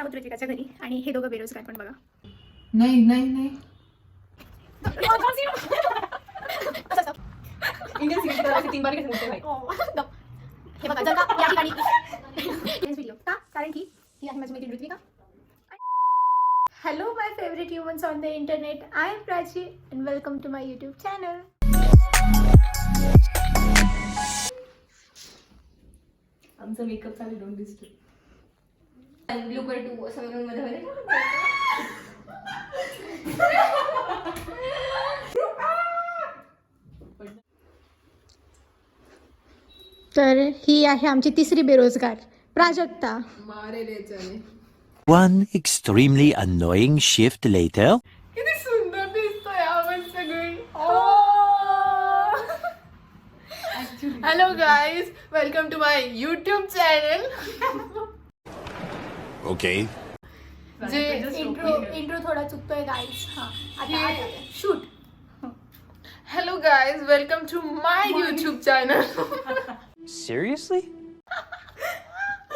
आहोत ऋतिकाच्या घरी आणि हे दोघं बेरोजगार पण बघा. नाही नाही नाही इंडियन सिनेमा 3 बार घेतले भाई. हे बघा जर का या ठिकाणी व्हिडिओ का कारण की ही आहे माझी मैत्रीण Ritika. Hello my favourite humans on the internet, I am Prachi and welcome to my YouTube channel. आमचा मेकअप चालू डोंट डिस्टर्ब. ब्लू कलर टू समोरून मध्ये तर ही आहे आमची तिसरी बेरोजगार Prajakta. One extremely annoying shift later. किती सुंदर दिसतोय आपण सगळे. Hello guys, welcome to my YouTube channel. Okay. जे इंट्रो थोडा चुकतोय गाईज. हा आता shoot. Hello guys, welcome to my YouTube channel. Seriously?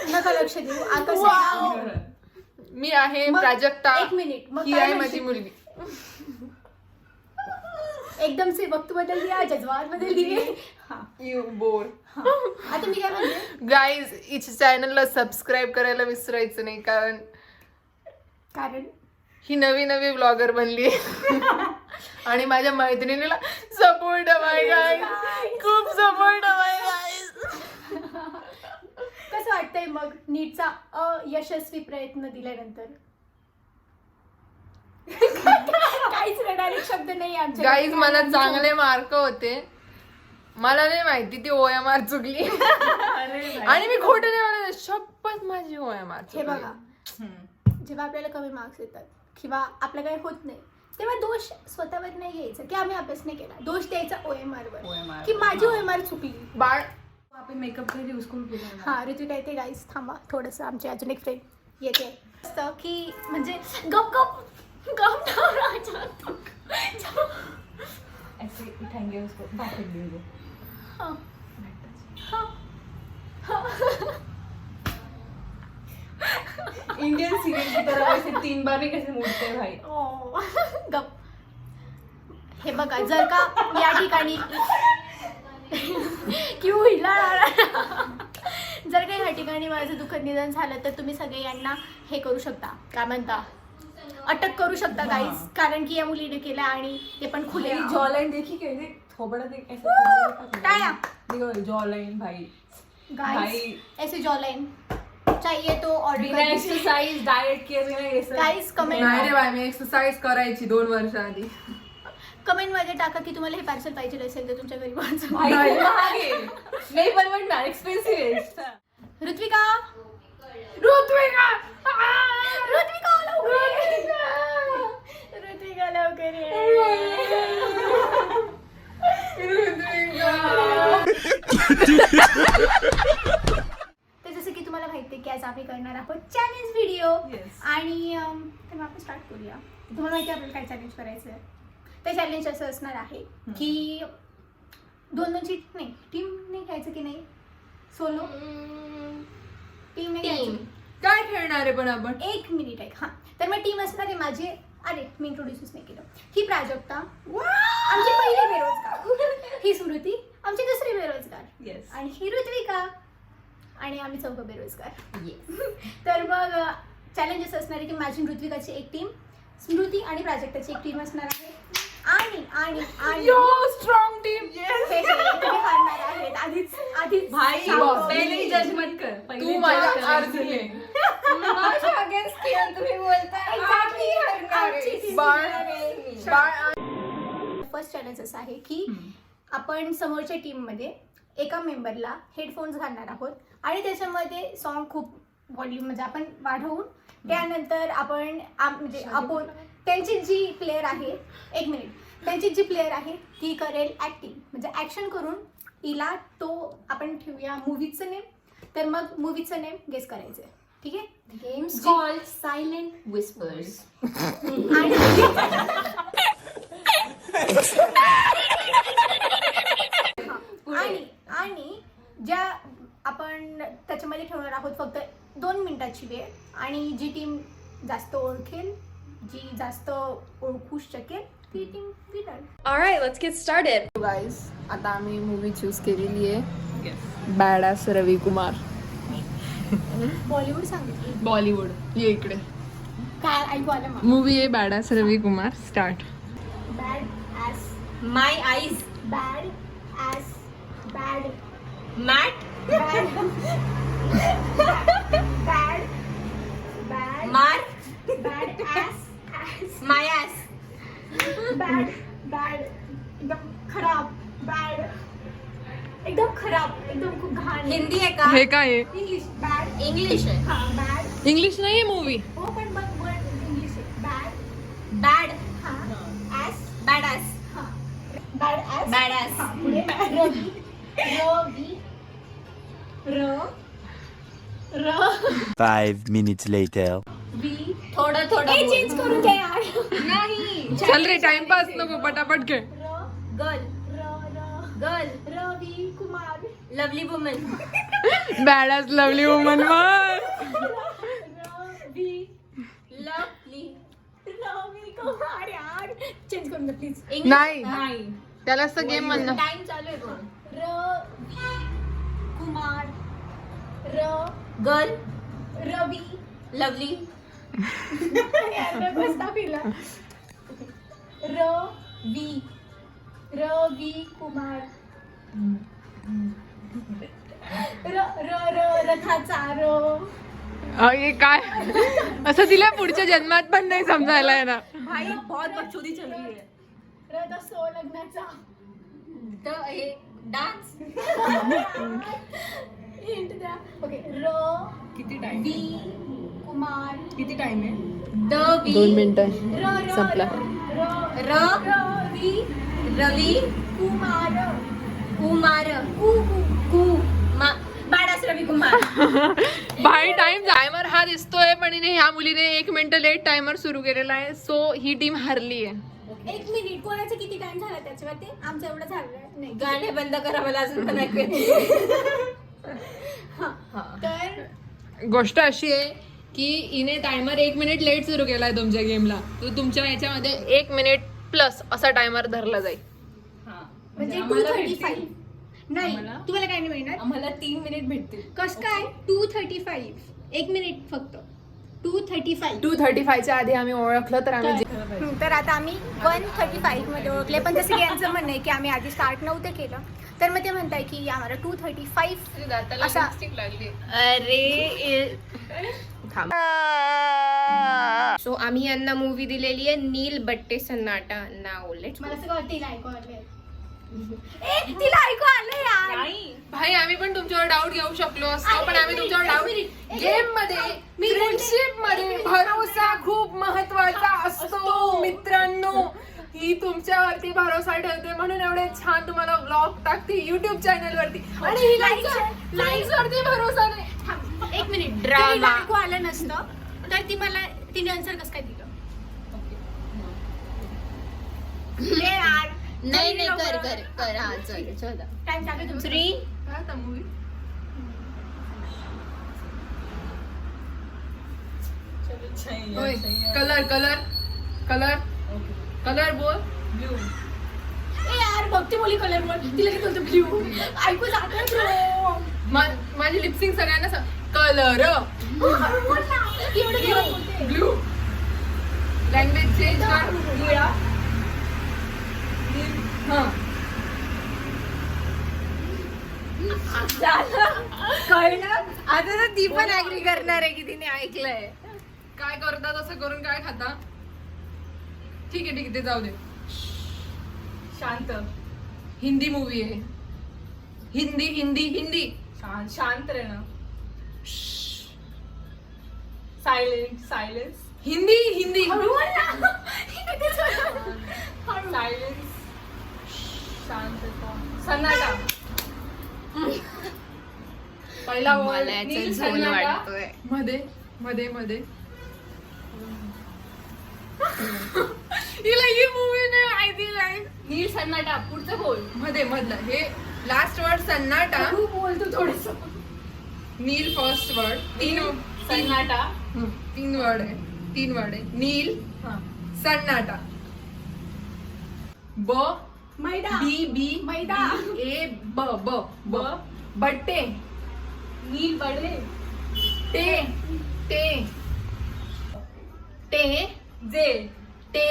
नका लक्ष देऊ. आता मी आहे प्राजक्ता. एक मिनिट मग ही काय आहे म्हणशील? माझी मुलगी. एकदम से वक्त बदल दिया, जज्बात बदल दिए. हा यू बोर. आता मी काय म्हणते गाईज, हिच्या चॅनलला सबस्क्राईब करायला विसरायचं नाही, कारण ही नवी नवी ब्लॉगर बनली आणि माझ्या मैत्रिणीला सपोर्ट हवाय गाईज, खूप सपोर्ट हवाय गाईज. कसं वाटतंय मग नीटचा अयशस्वी प्रयत्न दिल्यानंतर? काहीच रडायला शब्द नाही आमच्या. गाईज, मला चांगले मार्क होते. मला नाही माहिती ती OMR चुकली आणि मी खोटं नाही म्हणत, शपथ माझी OMR हे बघा, जेव्हा आपल्याला कमी मार्क्स येतात किंवा आपलं काही होत नाही तेव्हा दोष स्वतःवर नाही घ्यायचा की आम्ही अभ्यास नाही केला. दोष द्यायचा OMR वर की माझी OMR चुकली. बाळ आपण मेकअप केली उसको हा ऋतू येते गाईस, थांबा थोडंसं. आमची अजून एक फ्रेंड येते असतं की म्हणजे गप गप गप ऐसे उठाएंगे उसको बात देंगे. इंडियन सीरियल की तरह वैसे 3 बार भी कैसे मुड़ते हैं भाई. गप. हे बघा, जर का या ठिकाणी क्यू हिला जर का या ठिकाणी माझं दुःखद निधन झालं तर तुम्ही सगळे यांना हे करू शकता, काय म्हणता, अटक करू शकता गाईस, कारण की या मुलीने केलं आणि ते पण खुले. जॉ लाइन देखी कैसे थोबड़ा देख ऐसे टाळ्या. देखो जॉ लाइन भाई. गाइस ऐसे जॉ लाइन चाहिए तो ऑर्डर बिना कर एक्सरसाइज डाइट किए बिना ये सब. गाइस नाही रे कमेंट बाय, मी एक्सरसाइज करायची 2 वर्ष आधी. मध्ये टाका की तुम्हाला हे पार्सल पाहिजे असेल तर तुमच्या घरी पोहोचवा. भाई खूप महाग आहे. नाही परवडणार, एक्सपेन्सिव्ह आहे. ऋत्विका ऋत्विका ऋत्विका लवकर ये. तर जसं की तुम्हाला माहिती आहे की आज आम्ही करणार आहोत चॅलेंज व्हिडिओ. Yes. आणि तर आपण स्टार्ट करूया. तुम्हाला माहिती आहे आपल्याला काय चॅलेंज करायचं आहे. ते चॅलेंज असं असणार आहे की 2-2ची नाही, टीम नाही घ्यायचं की नाही, सोलो टीम नाही घ्यायची. काय खेळणार आहे पण आपण? एक मिनिट आहे. हां, तर मग टीम असणार आहे माझे. अरे मी इंट्रोड्यूसच नाही केलं. ही प्राजक्ता आमची पहिली बेरोजगार, ही स्मृती आमची दुसरी बेरोजगार, Yes. आणि ही ऋत्विका आणि आम्ही चौघं बेरोजगार. Yes. तर मग चॅलेंजेस असणार आहे की माझी ऋत्विकाची एक टीम, स्मृती आणि प्राजक्ताची एक टीम असणार आहे. आणि आणि आणि स्ट्रॉंग टीम. हे तुम्ही हारणार आहेत. आधीच भाई सांगतो. पहले ही जज मत कर. तू माझ्या अर्जुने. माझ्या अगेंस्ट किया तुम्ही बोलताय. Exactly. आमची team बाळ. जिंकणार आहे. बाळ. फर्स्ट चॅलेंज असं आहे की आपण समोरच्या टीममध्ये एका मेंबरला हेडफोन्स घालणार आहोत आणि त्याच्यामध्ये सॉन्ग खूप व्हॉल्यूम म्हणजे आपण वाढवून त्यानंतर आपण म्हणजे आपण त्यांची जी प्लेयर आहे, एक मिनिट, त्यांची जी प्लेयर आहे ती करेल ॲक्टिंग म्हणजे ॲक्शन करून हिला तो आपण ठेवूया मूवीचं नेम. तर मग मूवीचं नेम गेस करायचं आहे. ठीक आहे. Games called Silent Whispers. आणि ज्या आपण त्याच्यामध्ये ठेवणार आहोत फक्त 2 मिनिटाची वेळ आणि जी टीम जास्त ओळखेल, जी जास्त ओळखू शकेल ती team winner. Alright, let's get started. Guys आता आम्ही मूवी चूज केलेली आहे बॅडास रवी कुमार. बॉलिवूड सांगितली. बॉलिवूड. ये इकडे. काय ऐकू आलं मग? मूवी आहे badass Ravi Kumar. Start. Bad ass. My eyes. Bad ass. Bad. Matt. Bad. Bad. Bad. Mar. Bad ass. Ass. My ass. Bad. Bad. एकदम खराब. बॅड. एकदम खराब. एकदम खूप घाण. हिंदी है का? हे काय आहे? इंग्लिश. बॅड. English है. हा बॅड. इंग्लिश नाहीये मूवी. हो पण मग वर्ड इंग्लिश आहे. बॅड. Bad. हा. ॲस. Bad ass. हा. Bad as. Bad ass. हा, पुढे रवी. रवी. र. र. 5 minutes later. वी. थोड़ा थोड़ा ए बोल. चेंज करून घ्या यार. नहीं. चल रे टाइमपास नको पटापट खेळ. र. Girl. र. र. Girl. Ravi Kumar. Lovely woman. Badass lovely woman वर. रवी. Lovely. रवी कुमार यार. चेंज करून घ्या प्लीज. English नाही. नहीं. त्याला असं गेम म्हणणं. Time चालू है बोल. रवी कुमार. र. Girl. रवी. Lovely. यार बसता फिरला. रवी. रवी कुमार. र र र रथाचा र. हे काय असं तिला पुढच्या जन्मात पण नाही समजायला येणार. भाई बहुत बकचोदी चल रही है. रथ असो लग्नाचा. तो ये डांस. हिंट द्या. ओके. र. किती टाइम वी कुमार. किती टाइम आहे? Dvi. 2 मिनिटं. र र संपला. र र. रवी Ravi. कुमार. Kumar. कु कु Ku. Bad ass Ravi Kumar. भाई टाइम टायमर हा दिसतोय पण हिने ह्या मुलीने 1 मिनिट लेट टायमर सुरू केलेला आहे. सो ही टीम हरली आहे. 1 मिनिट. कोणाचा किती टाइम झाला त्याच्यावरती? आमचं एवढं झालं नाही. गाणे बंद करा मला अजून पण ऐकू येत. तर गोष्ट अशी आहे की हिने टायमर 1 मिनिट लेट सुरू केलाय तुमच्या गेमला. तो तुमच्या याच्यामध्ये 1 मिनिट प्लस असा टायमर धरला जाईल. म्हणजे आम्हाला 235. नाही आम्हाला? तुम्हाला काय नाही मिळणार. आम्हाला 3 मिनिट भेटतील. कस काय 235. 1 मिनिट फक्त. 235. 2:35च्या आधी आम्ही ओळखलं तर आम्ही तर आता आम्ही 135 मध्ये ओळखले. पण जसं की यांचं म्हणणं आहे की आम्ही आधी स्टार्ट नव्हतं केलं, तर मग ते म्हणताय की आम्हाला 235 असा. अरे सो आम्ही यांना मूवी दिलेली आहे नील बट्टे सन्नाटा. नाव लेट्स मला सगळं तिला ऐकू आलंय. तिला ऐकू आलं यार. भाई आम्ही पण तुमच्यावर डाऊट घेऊ शकलो असतो पण आम्ही तुमच्यावर डाऊट. गेम मध्ये फ्रेंडशिप मध्ये भरोसा खूप महत्वाचा असतो मित्रांनो. ही तुमच्यावरती भरोसा ठेवते म्हणून एवढे छान तुम्हाला व्लॉग टाकते युट्यूब चॅनल वरती आणि ही लाईक्स वरती भरोसा नाही. 1 मिनिट. Drama. तिला ऐकू आलं नसतं तर तिने आन्सर कसं काय दिलं? हे यार. नाही नाही कर कर कर हा चल चल. टाइम चालू आहे तुमचा. 3 कलर कलर कलर कलर बोल. ब्लू. ए यार बघते मुली कलर बोल. तिला काय बोलतो ब्ल्यू. ऐकू जातं ब्रो. माझी लिपसिंग सगळ्यांना कलर ब्लू. लँग्वेज चेंज कर. कळलं आता तर ती पण ऍग्री करणार आहे की तिने ऐकलंय. काय करता तसं करून काय खाता. ठीक आहे ते जाऊ दे. शांत. हिंदी मूवी आहे. हिंदी हिंदी हिंदी. शांत रहना. सायलेन्स. हिंदी हिंदी. सायलेन्स. शांतता. सन्नाटा. पहिला मला word. याचा नील झोल सन्नाटा. वाटतोय. मध्ये मध्ये मध्ये हिला ही मूवी नाही माहिती नाही. नील सन्नाटा. पुढचं बोल. मध्ये मधलं हे लास्ट वर्ड सन्नाटा. तू बोल तू थोडस. नील फर्स्ट वर्ड. 3 सन्नाटा. 3 वर्ड आहे. 3 वर्ड आहे. नील सन्नाटा. ब मैदा. बी बी मैदा. ए ब ब ब बट्टे. नील बडे. टे टे टे जे. टे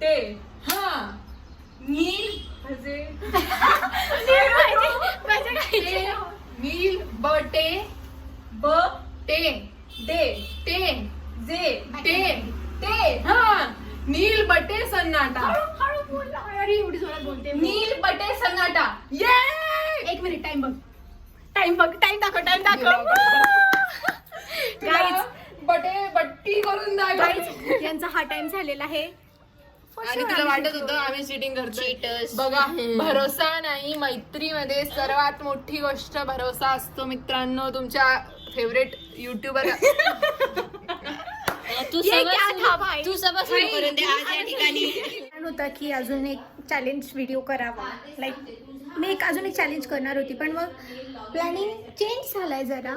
ते. हा नील हजे. टे नील बटे ब. टे दे. टे जे. टे ते. हा नील बटे सन्नाटा. हळू बोल ना. अरे एवढी जोरात बोलते मी. नील बटे सन्नाटा. ये 1 मिनिट टाइम बघ. टाइम दाखव. Guys, बटे बट्टी करून दाखव. Guys, यांचा हा टाइम झालेला आहे. आणि तुला वाटत होतं आम्ही चिटिंग करतो. Cheaters. बघा भरोसा नाही मैत्रीमध्ये सर्वात मोठी गोष्ट भरोसा असतो मित्रांनो. तुमच्या फेवरेट युट्यूबर तू ये क्या था सबा भाई? तू सबा सुरू करून दे आज या ठिकाणी. प्लॅन होता की अजून एक चॅलेंज व्हिडिओ करावा. लाईक मी अजून एक चॅलेंज करणार होती, पण मग प्लॅनिंग चेंज झालाय जरा.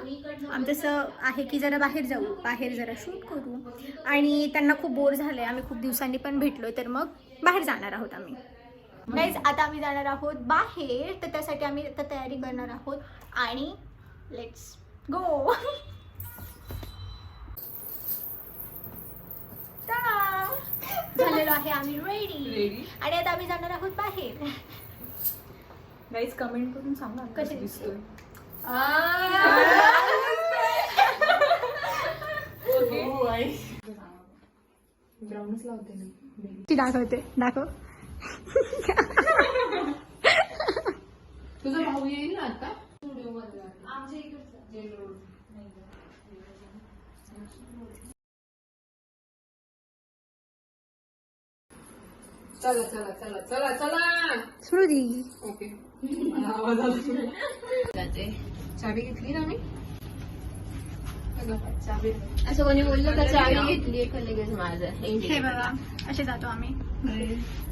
आमचं असं आहे की जरा बाहेर जाऊ, बाहेर जरा शूट करू. आणि त्यांना खूप बोर झालंय. आम्ही खूप दिवसांनी पण भेटलो, तर मग बाहेर जाणार आहोत आम्ही. गाईज आता आम्ही जाणार आहोत बाहेर, तर त्यासाठी आम्ही आता तयारी करणार आहोत. आणि लेट्स गो. झालेलो आहे आम्ही रेडी. आणि आता आम्ही जाणार आहोत बाहेर. गाईज कमेंट करून सांगा कशी कशी दिसतोय. ओके. ब्राऊनच लावते मी. ती दाखव. तुझा भाऊ येईल ना आता. चला चला चला चला चला. स्मृती ओके. आवाज आला. चाबी घेतली ना मी. चाबी असं कोणी बोललं का चावी घेतली का लगेच माझं हे बघा असे जातो आम्ही.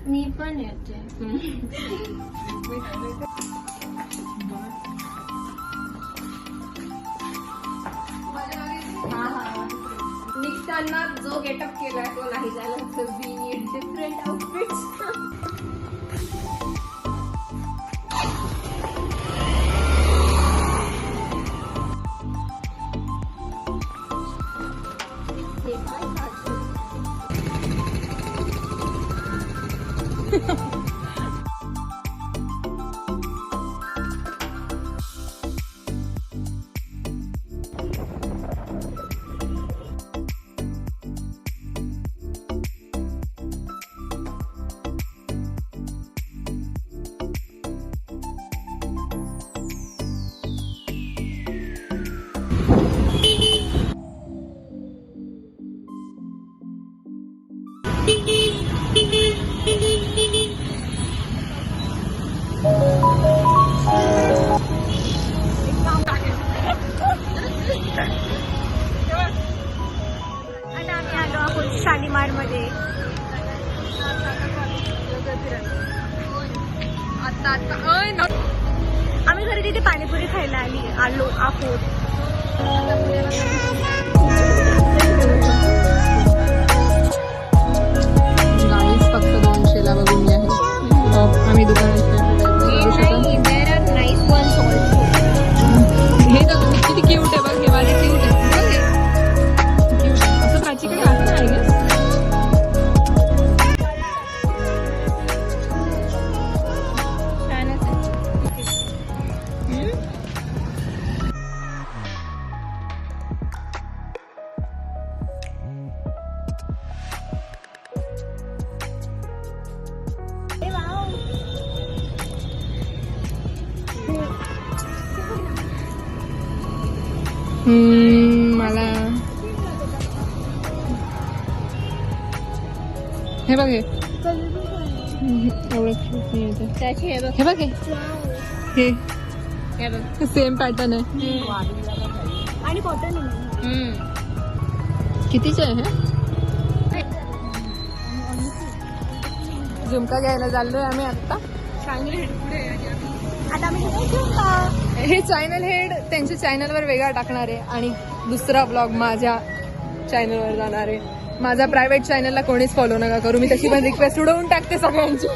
मी पण येते. निघताना जो गेटअप केलाय तो नाही झाला तर वी नीड डिफरंट आउटफिट्स. आता आम्ही आलो आहोत शालीमार मध्ये. आम्ही घरी तिथे पाणीपुरी खायला आलो आहोत. गाईज फक्त 200 ला बघून मी आहे. आम्ही दुकानात There are nice ones also. हे तर किती क्यूट आहे बघ. हे माझे क्यूट आहे. असं प्राचीकडे आहे ना आय गेस. छानच आहे. मला हे बघ हे एवढं cute नाही आहे ते. त्याची हे बघ. हे बघ हे हे बघ. सेम पॅटर्न आहे. आणि कॉटन कितीचे आहे हे. झुमका घ्यायला चाललोय आम्ही आता. आता आम्ही हे चॅनल हेड त्यांच्या चॅनलवर वेगळा टाकणार आहे आणि दुसरा ब्लॉग माझ्या चॅनलवर जाणार आहे. माझा प्रायव्हेट चॅनलला कोणीच फॉलो नका करू, मी तशी पण रिक्वेस्ट उडवून टाकते सगळ्यांची.